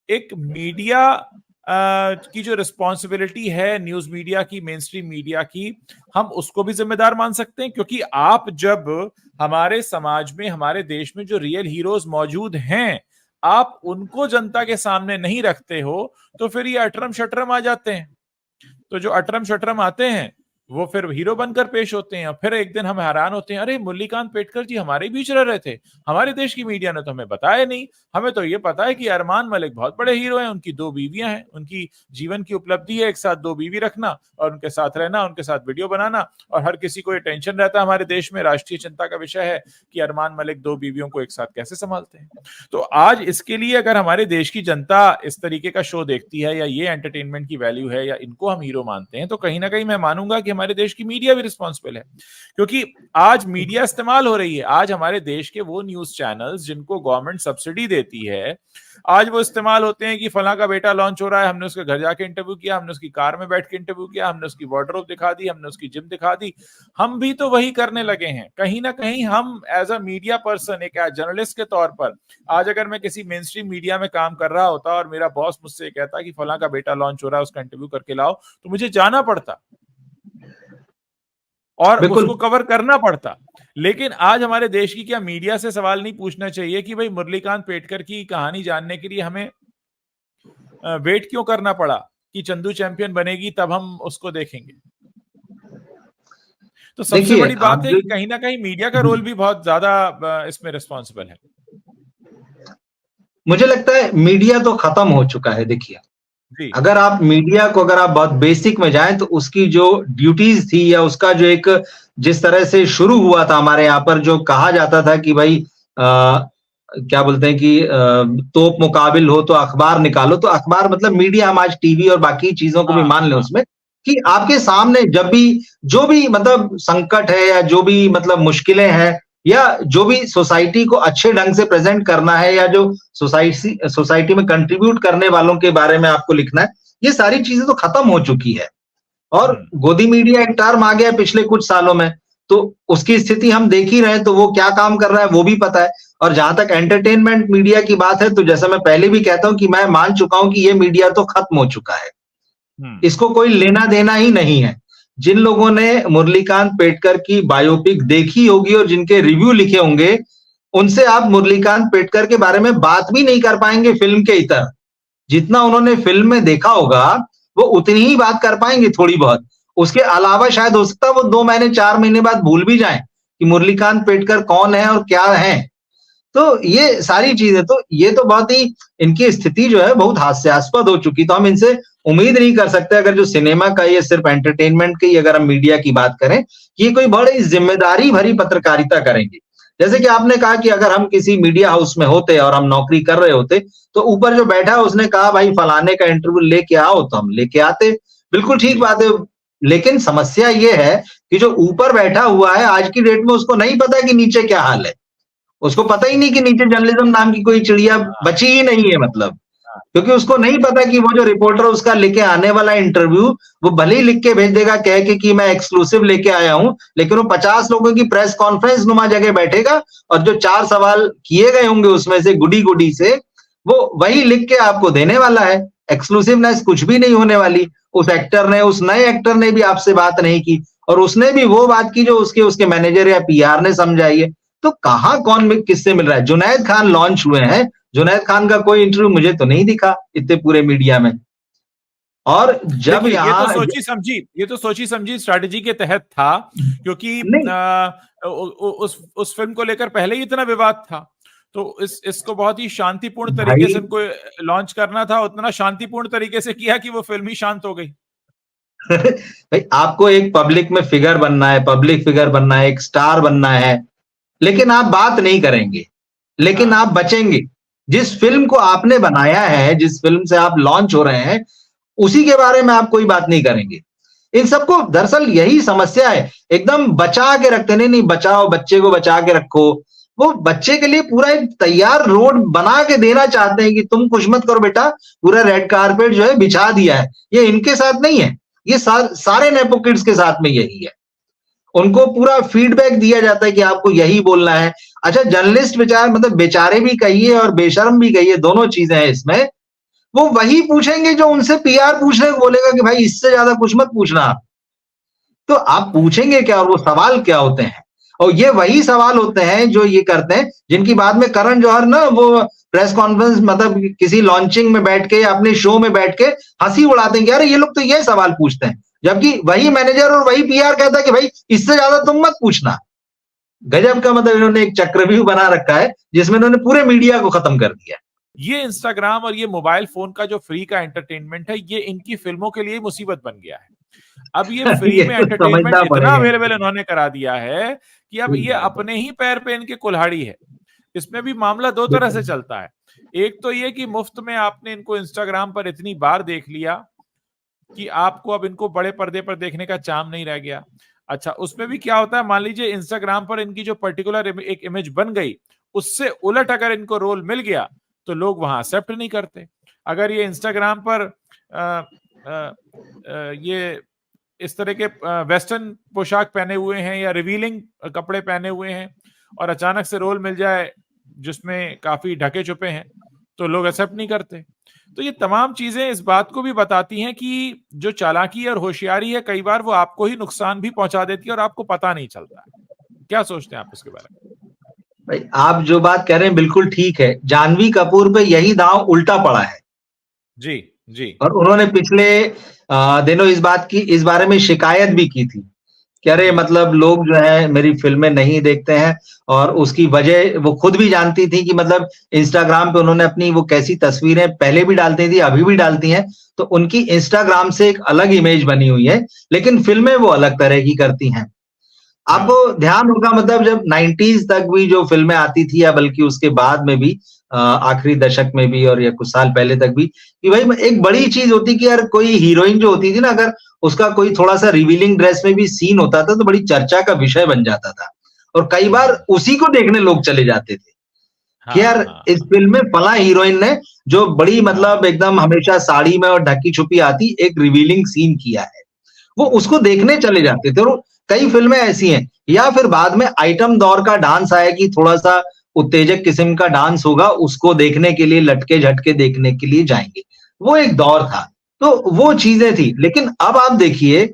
एक मीडिया की जो रिस्पॉन्सिबिलिटी है, न्यूज मीडिया की, मेन स्ट्रीम मीडिया की, हम उसको भी जिम्मेदार मान सकते हैं। क्योंकि आप जब हमारे समाज में, हमारे देश में जो रियल हीरोज मौजूद हैं, आप उनको जनता के सामने नहीं रखते हो, तो फिर ये अटरम शटरम आ जाते हैं। तो जो अटरम शटरम आते हैं वो फिर हीरो बनकर पेश होते हैं। फिर एक दिन हम हैरान होते हैं, अरे मुरलीकांत पेटकर जी हमारे बीच रह रहे थे, हमारे देश की मीडिया ने तो हमें बताया नहीं। हमें तो ये पता है कि अरमान मलिक बहुत बड़े हीरो हैं, उनकी 2 बीवियां हैं, उनकी जीवन की उपलब्धि है एक साथ 2 बीवी रखना और उनके साथ रहना, उनके साथ वीडियो बनाना। और हर किसी को ये टेंशन रहता है, हमारे देश में राष्ट्रीय चिंता का विषय है कि अरमान मलिक 2 बीवियों को एक साथ कैसे संभालते हैं। तो आज इसके लिए अगर हमारे देश की जनता इस तरीके का शो देखती है, या ये एंटरटेनमेंट की वैल्यू है, या इनको हम हीरो मानते हैं, तो कहीं ना कहीं मैं मानूंगा कि हमारे देश की मीडिया भी रिस्पॉन्सिबल है। क्योंकि आज मीडिया इस्तेमाल हो रही है, आज हमारे देश के वो न्यूज चैनल्स जिनको गवर्नमेंट सब्सिडी देती है, आज वो इस्तेमाल होते हैं कि फलां का बेटा लॉन्च हो रहा है, हमने उसके घर जाके इंटरव्यू किया, हमने उसकी कार में बैठ के इंटरव्यू किया, हमने उसकी वार्डरोब दिखा दी, हमने उसकी जिम दिखा दी। हम भी तो वही करने लगे हैं। कहीं ना कहीं हम एज अ मीडिया पर्सन, एक जर्नलिस्ट के तौर पर, आज अगर मैं किसी मेन स्ट्रीम मीडिया में काम कर रहा होता और मेरा बॉस मुझसे कहता कि फलां का बेटा लॉन्च हो रहा है, उसका इंटरव्यू करके लाओ, तो मुझे जाना पड़ता और उसको कवर करना पड़ता। लेकिन आज हमारे देश की क्या मीडिया से सवाल नहीं पूछना चाहिए कि भाई मुरलीकांत पेटकर की कहानी जानने के लिए हमें वेट क्यों करना पड़ा कि चंदू चैंपियन बनेगी तब हम उसको देखेंगे। तो सबसे बड़ी बात है कि कहीं ना कहीं मीडिया का रोल भी बहुत ज्यादा इसमें रिस्पॉन्सिबल है। मुझे लगता है मीडिया तो खत्म हो चुका है। देखिए, अगर आप मीडिया को, अगर आप बहुत बेसिक में जाएं, तो उसकी जो ड्यूटीज थी, या उसका जो एक, जिस तरह से शुरू हुआ था हमारे यहाँ पर, जो कहा जाता था कि भाई क्या बोलते हैं कि तोप मुकाबिल हो तो अखबार निकालो, तो अखबार मतलब मीडिया, हम आज टीवी और बाकी चीजों को भी मान लें उसमें, कि आपके सामने जब भी जो भी मतलब संकट है, या जो भी मतलब मुश्किलें हैं, या जो भी सोसाइटी को अच्छे ढंग से प्रेजेंट करना है, या जो सोसाइटी में कंट्रीब्यूट करने वालों के बारे में आपको लिखना है, ये सारी चीजें तो खत्म हो चुकी है। और गोदी मीडिया एक टर्म आ गया पिछले कुछ सालों में, तो उसकी स्थिति हम देख ही रहे हैं, तो वो क्या काम कर रहा है वो भी पता है। और जहां तक एंटरटेनमेंट मीडिया की बात है, तो जैसा मैं पहले भी कहता हूं कि मैं मान चुका हूं कि ये मीडिया तो खत्म हो चुका है, इसको कोई लेना देना ही नहीं है। जिन लोगों ने मुरलीकांत पेटकर की बायोपिक देखी होगी और जिनके रिव्यू लिखे होंगे, उनसे आप मुरलीकांत पेटकर के बारे में बात भी नहीं कर पाएंगे फिल्म के इतर। जितना उन्होंने फिल्म में देखा होगा वो उतनी ही बात कर पाएंगे, थोड़ी बहुत। उसके अलावा शायद हो सकता है वो 2 महीने 4 महीने बाद भूल भी जाएं कि मुरलीकांत पेटकर कौन है और क्या है। तो ये सारी चीजें, तो ये तो बहुत ही, इनकी स्थिति जो है बहुत हास्यास्पद हो चुकी। तो हम इनसे उम्मीद नहीं कर सकते, अगर जो सिनेमा का, ये सिर्फ एंटरटेनमेंट की अगर हम मीडिया की बात करें, कि ये कोई बड़ी जिम्मेदारी भरी पत्रकारिता करेंगे। जैसे कि आपने कहा कि अगर हम किसी मीडिया हाउस में होते और हम नौकरी कर रहे होते, तो ऊपर जो बैठा उसने कहा भाई फलाने का इंटरव्यू लेके आओ, तो हम लेके आते। बिल्कुल ठीक बात है। लेकिन समस्या ये है कि जो ऊपर बैठा हुआ है आज की डेट में, उसको नहीं पता कि नीचे क्या हाल है। उसको पता ही नहीं कि नीचे जर्नलिज्म नाम की कोई चिड़िया बची ही नहीं है, मतलब, क्योंकि उसको नहीं पता कि वो जो रिपोर्टर उसका लेके आने वाला इंटरव्यू, वो भले ही लिख के भेज देगा कह के कि मैं एक्सक्लूसिव लेके आया हूं, लेकिन वो 50 लोगों की प्रेस कॉन्फ्रेंस नुमा जगह बैठेगा और जो 4 सवाल किए गए होंगे उसमें से गुडी गुडी से, वो वही लिख के आपको देने वाला है। एक्सक्लूसिवनेस कुछ भी नहीं होने वाली। उस एक्टर ने, उस नए एक्टर ने भी आपसे बात नहीं की, और उसने भी वो बात की जो उसके मैनेजर या पीआर ने समझाई है। तो कहां कौन किससे मिल रहा है? जुनैद खान लॉन्च हुए हैं, जुनैद खान का कोई इंटरव्यू मुझे तो नहीं दिखा इतने पूरे मीडिया में। और जब ये तो सोची समझी स्ट्रैटेजी के तहत था, क्योंकि उस फिल्म को लेकर पहले ही इतना विवाद था, तो इसको बहुत ही शांतिपूर्ण तरीके से इनको लॉन्च करना था। उतना शांतिपूर्ण तरीके से किया कि वो फिल्म ही शांत हो गई। भाई, आपको एक पब्लिक में फिगर बनना है, पब्लिक फिगर बनना है, एक स्टार बनना है, लेकिन आप बात नहीं करेंगे, लेकिन आप बचेंगे। जिस फिल्म को आपने बनाया है, जिस फिल्म से आप लॉन्च हो रहे हैं, उसी के बारे में आप कोई बात नहीं करेंगे। इन सबको दरअसल यही समस्या है, एकदम बचा के रखते। नहीं बचाओ, बच्चे को बचा के रखो। वो बच्चे के लिए पूरा एक तैयार रोड बना के देना चाहते हैं कि तुम कुछ मत करो बेटा, पूरा रेड कारपेट जो है बिछा दिया है। ये इनके साथ नहीं है, ये सारे नेपो किड्स के साथ में यही है। उनको पूरा फीडबैक दिया जाता है कि आपको यही बोलना है। अच्छा, जर्नलिस्ट बेचारे, मतलब बेचारे भी कहिए और बेशर्म भी कहिए, दोनों चीजें हैं इसमें। वो वही पूछेंगे जो उनसे पीआर पूछने को बोलेगा कि भाई इससे ज्यादा कुछ मत पूछना आप। तो आप पूछेंगे क्या और वो सवाल क्या होते हैं? और ये वही सवाल होते हैं जो ये करते हैं, जिनकी बाद में करण जौहर ना वो प्रेस कॉन्फ्रेंस मतलब किसी लॉन्चिंग में बैठ के या अपने शो में बैठ के हंसी उड़ाते हैं कि अरे ये लोग तो ये सवाल पूछते हैं, जबकि वही मैनेजर और वही पीआर कहता है कि भाई इससे ज्यादा तुम मत पूछना। गजब का मतलब इन्होंने एक चक्रव्यूह बना रखा है जिसमें इन्होंने पूरे मीडिया को खत्म कर दिया। ये इंस्टाग्राम और ये मोबाइल फोन का जो फ्री का एंटरटेनमेंट है, ये इनकी फिल्मों के लिए मुसीबत बन गया है। अब ये फ्री ये में तो एंटरटेनमेंट समझना इतना पड़ेगा। अवेलेबल इन्होंने करा दिया है कि अब ये अपने ही पैर पे इनके कुल्हाड़ी है। इसमें भी मामला दो तरह से चलता है। एक तो ये कि मुफ्त में आपने इनको इंस्टाग्राम पर इतनी बार देख लिया कि आपको अब इनको बड़े पर्दे पर देखने का चाम नहीं रह गया। अच्छा, उसमें भी क्या होता है, मान लीजिए इंस्टाग्राम पर इनकी जो पर्टिकुलर एक इमेज बन गई, उससे उलट अगर इनको रोल मिल गया तो लोग वहां एक्सेप्ट नहीं करते। अगर ये इंस्टाग्राम पर ये इस तरह के वेस्टर्न पोशाक पहने हुए हैं या रिवीलिंग कपड़े पहने हुए हैं और अचानक से रोल मिल जाए जिसमें काफी ढके छुपे हैं, तो लोग एक्सेप्ट नहीं करते। तो ये तमाम चीजें इस बात को भी बताती हैं कि जो चालाकी और होशियारी है, कई बार वो आपको ही नुकसान भी पहुंचा देती है और आपको पता नहीं चलता है। क्या सोचते हैं आप इसके बारे में? भाई आप जो बात कह रहे हैं बिल्कुल ठीक है। जानवी कपूर पे यही दांव उल्टा पड़ा है। जी जी। और उन्होंने पिछले दिनों इस बारे में शिकायत भी की थी कि अरे मतलब लोग जो है मेरी फिल्में नहीं देखते हैं, और उसकी वजह वो खुद भी जानती थी कि मतलब इंस्टाग्राम पे उन्होंने अपनी वो कैसी तस्वीरें पहले भी डालती थी, अभी भी डालती हैं, तो उनकी इंस्टाग्राम से एक अलग इमेज बनी हुई है, लेकिन फिल्में वो अलग तरह की करती हैं। आपको ध्यान होगा मतलब जब 90s तक भी जो फिल्में आती थी या बल्कि उसके बाद में भी आखिरी दशक में भी और या कुछ साल पहले तक भी, कि भाई एक बड़ी चीज होती कि यार कोई हीरोइन जो होती थी ना, अगर उसका कोई थोड़ा सा रिवीलिंग ड्रेस में भी सीन होता था तो बड़ी चर्चा का विषय बन जाता था, और कई बार उसी को देखने लोग चले जाते थे कि यार इस फिल्म में फला हीरोइन ने जो बड़ी मतलब एकदम हमेशा साड़ी में और ढकी छुपी आती एक रिवीलिंग सीन किया है, वो उसको देखने चले जाते थे। और कई फिल्में ऐसी हैं, या फिर बाद में आइटम दौर का डांस आया कि थोड़ा सा उत्तेजक किस्म का डांस होगा, उसको देखने के लिए लटके झटके देखने के लिए जाएंगे, वो एक दौर था, तो वो चीजें थी। लेकिन अब आप देखिए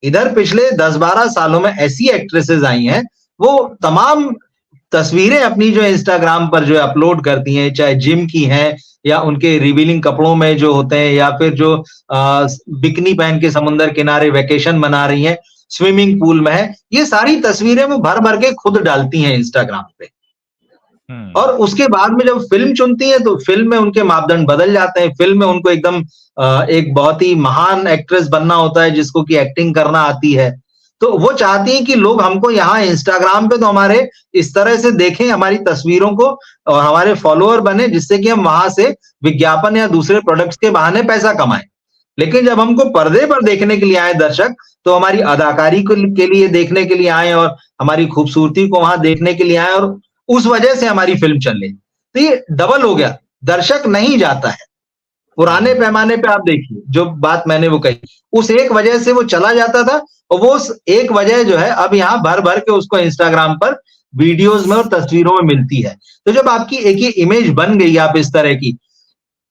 इधर पिछले 10-12 सालों में ऐसी एक्ट्रेसेस आई हैं, वो तमाम तस्वीरें अपनी जो इंस्टाग्राम पर जो अपलोड करती हैं, चाहे जिम की हैं या उनके रिवीलिंग कपड़ों में जो होते हैं, या फिर जो बिकनी पहन के समुद्र किनारे वेकेशन मना रही हैं, स्विमिंग पूल में है, ये सारी तस्वीरें वो भर भर के खुद डालती हैं इंस्टाग्राम पे। और उसके बाद में जब फिल्म चुनती हैं तो फिल्म में उनके मापदंड बदल जाते हैं। फिल्म में उनको एकदम एक बहुत ही महान एक्ट्रेस बनना होता है जिसको कि एक्टिंग करना आती है, तो वो चाहती हैं कि लोग हमको यहाँ इंस्टाग्राम पे तो हमारे इस तरह से देखें हमारी तस्वीरों को और हमारे फॉलोअर बने, जिससे कि हम वहां से विज्ञापन या दूसरे प्रोडक्ट्स के बहाने पैसा कमाएं। लेकिन जब हमको पर्दे पर देखने के लिए आए दर्शक, तो हमारी अदाकारी के लिए देखने के लिए आए और हमारी खूबसूरती को वहां देखने के लिए आए, और उस वजह से हमारी फिल्म चले। तो ये डबल हो गया, दर्शक नहीं जाता है। पुराने पैमाने पे आप देखिए जो बात मैंने वो कही, उस एक वजह से वो चला जाता था, और वो एक वजह जो है अब यहाँ भर भर के उसको इंस्टाग्राम पर वीडियोस में और तस्वीरों में मिलती है। तो जब आपकी एक ही इमेज बन गई आप इस तरह की,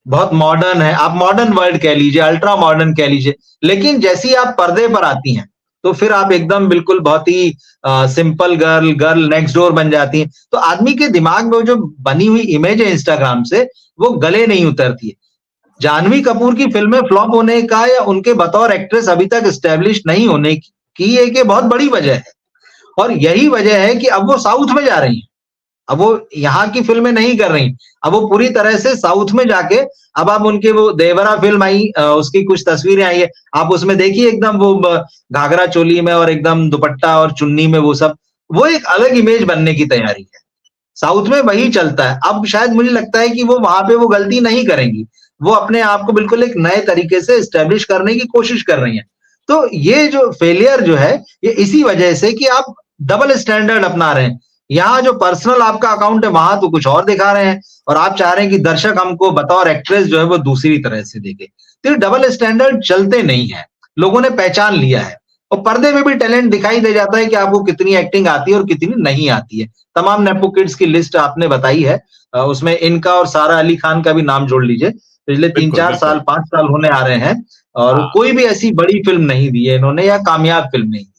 बहुत मॉडर्न है, आप मॉडर्न वर्ल्ड कह लीजिए, अल्ट्रा मॉडर्न कह लीजिए, लेकिन जैसी आप पर्दे पर आती हैं तो फिर आप एकदम बिल्कुल बहुत ही सिंपल गर्ल नेक्स्ट डोर बन जाती हैं। तो आदमी के दिमाग में जो बनी हुई इमेज है इंस्टाग्राम से, वो गले नहीं उतरती है। जानवी कपूर की फिल्में फ्लॉप होने का या उनके बतौर एक्ट्रेस अभी तक एस्टेब्लिश नहीं होने की एक बहुत बड़ी वजह है, और यही वजह है कि अब वो साउथ में जा रही हैं। अब वो यहाँ की फिल्में नहीं कर रही, अब वो पूरी तरह से साउथ में जाके, अब आप उनके वो देवरा फिल्म आई, उसकी कुछ तस्वीरें आई है, आप उसमें देखिए एकदम वो घाघरा चोली में और एकदम दुपट्टा और चुन्नी में, वो सब वो एक अलग इमेज बनने की तैयारी है। साउथ में वही चलता है। अब शायद मुझे लगता है कि वो वहां पे वो गलती नहीं करेंगी, वो अपने आप को बिल्कुल एक नए तरीके से एस्टेब्लिश करने की कोशिश कर रही हैं। तो ये जो फेलियर जो है, ये इसी वजह से कि आप डबल स्टैंडर्ड अपना रहे हैं। यहाँ जो पर्सनल आपका अकाउंट है वहां तो कुछ और दिखा रहे हैं, और आप चाह रहे हैं कि दर्शक हमको बतौर एक्ट्रेस जो है वो दूसरी तरह से देखे। तो डबल स्टैंडर्ड चलते नहीं है, लोगों ने पहचान लिया है, और पर्दे में भी टैलेंट दिखाई दे जाता है कि आपको कितनी एक्टिंग आती है और कितनी नहीं आती है। तमाम नेपो किड्स की लिस्ट आपने बताई है, उसमें इनका और सारा अली खान का भी नाम जोड़ लीजिए, पिछले 3-4 साल 5 साल होने आ रहे हैं और कोई भी ऐसी बड़ी फिल्म नहीं दी है इन्होंने या कामयाब फिल्म नहीं दी।